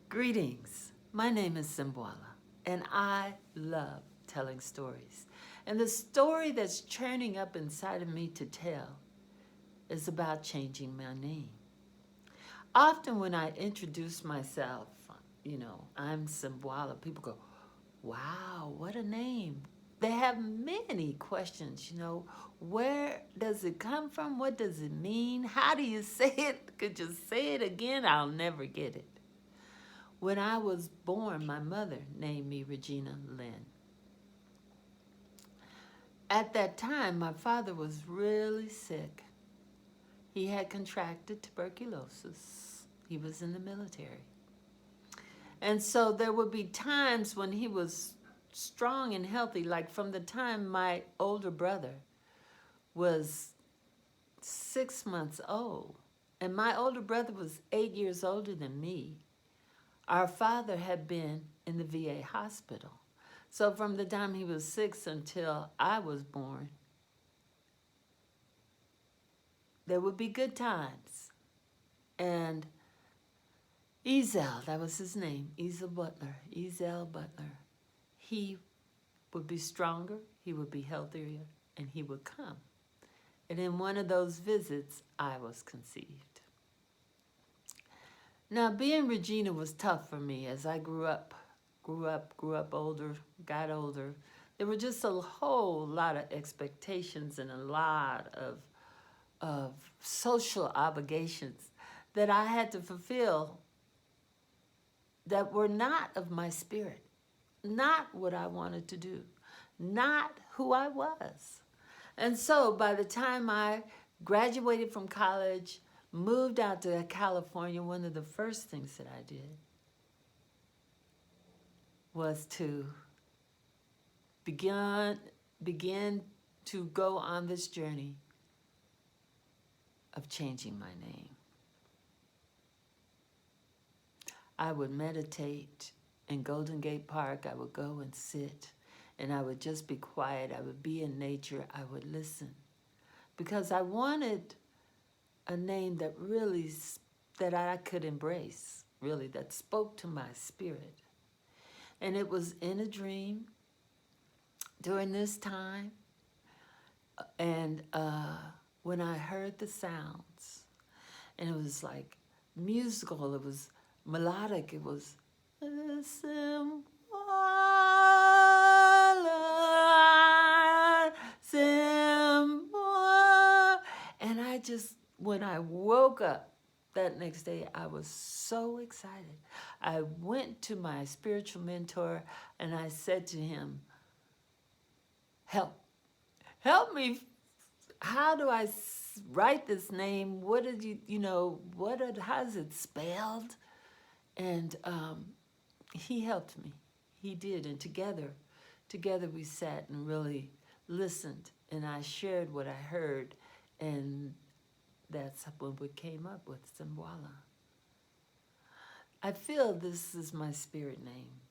Greetings. My name is Simbwala, and I love telling stories. And the story that's churning up inside of me to tell is about changing my name. Often when I introduce myself, I'm Simbwala, people go, wow, what a name. They have many questions, where does it come from? What does it mean? How do you say it? Could you say it again? I'll never get it. When I was born, my mother named me Regina Lynn. At that time, my father was really sick. He had contracted tuberculosis. He was in the military. And so there would be times when he was strong and healthy, like from the time my older brother was 6 months old, and my older brother was 8 years older than me. Our father had been in the VA hospital. So from the time he was 6 until I was born, there would be good times. And Ezel, that was his name, Ezel Butler. He would be stronger, he would be healthier, and he would come. And in one of those visits, I was conceived. Now, being Regina was tough for me as I grew up older, got older. There were just a whole lot of expectations and a lot of social obligations that I had to fulfill that were not of my spirit, not what I wanted to do, not who I was. And so by the time I graduated from college, moved out to California, one of the first things that I did was to begin to go on this journey of changing my name. I would meditate in Golden Gate Park. I would go and sit, and I would just be quiet. I would be in nature. I would listen, because I wanted a name that I could embrace, really, that spoke to my spirit. And it was in a dream during this time, and when I heard the sounds, and it was like musical, it was melodic, it was Simwala, Simwala. And when I woke up that next day, I was so excited. I went to my spiritual mentor and I said to him, help me. How do I write this name? What did how's it spelled? And he helped me. He did. And together we sat and really listened. And I shared what I heard. And that's when we came up with Simbwala. I feel this is my spirit name.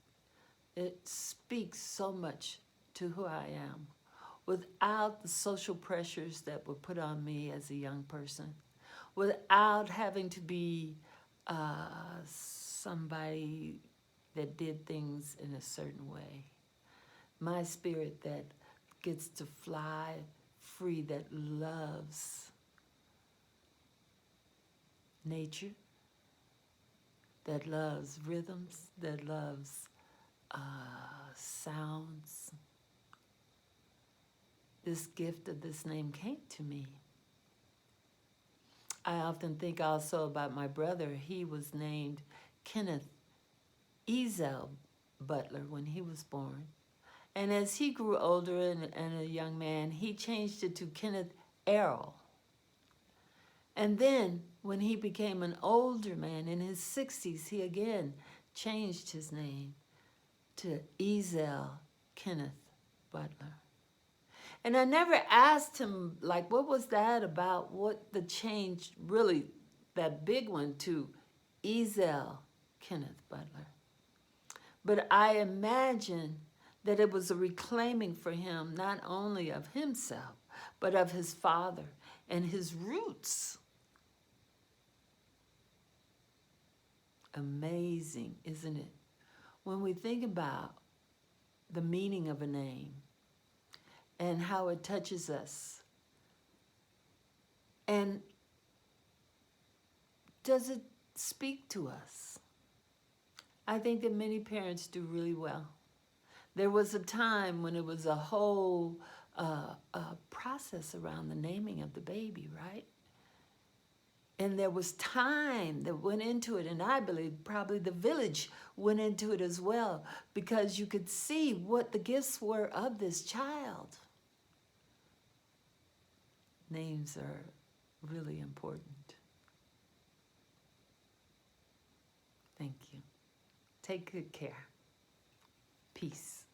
It speaks so much to who I am, without the social pressures that were put on me as a young person, without having to be somebody that did things in a certain way. My spirit that gets to fly free, that loves nature, that loves rhythms, that loves sounds. This gift of this name came to me. I often think also about my brother. He was named Kenneth Ezel Butler when he was born. And as he grew older and a young man, he changed it to Kenneth Errol. And then when he became an older man in his 60s, he again changed his name to Ezel Kenneth Butler. And I never asked him, like, what was that about? What the change, really, that big one to Ezel Kenneth Butler. But I imagine that it was a reclaiming for him, not only of himself, but of his father and his roots amazing, isn't it? When we think about the meaning of a name and how it touches us, and does it speak to us? I think that many parents do really well. There was a time when it was a whole process around the naming of the baby, right? And there was time that went into it, and I believe probably the village went into it as well, because you could see what the gifts were of this child. Names are really important. Thank you. Take good care. Peace.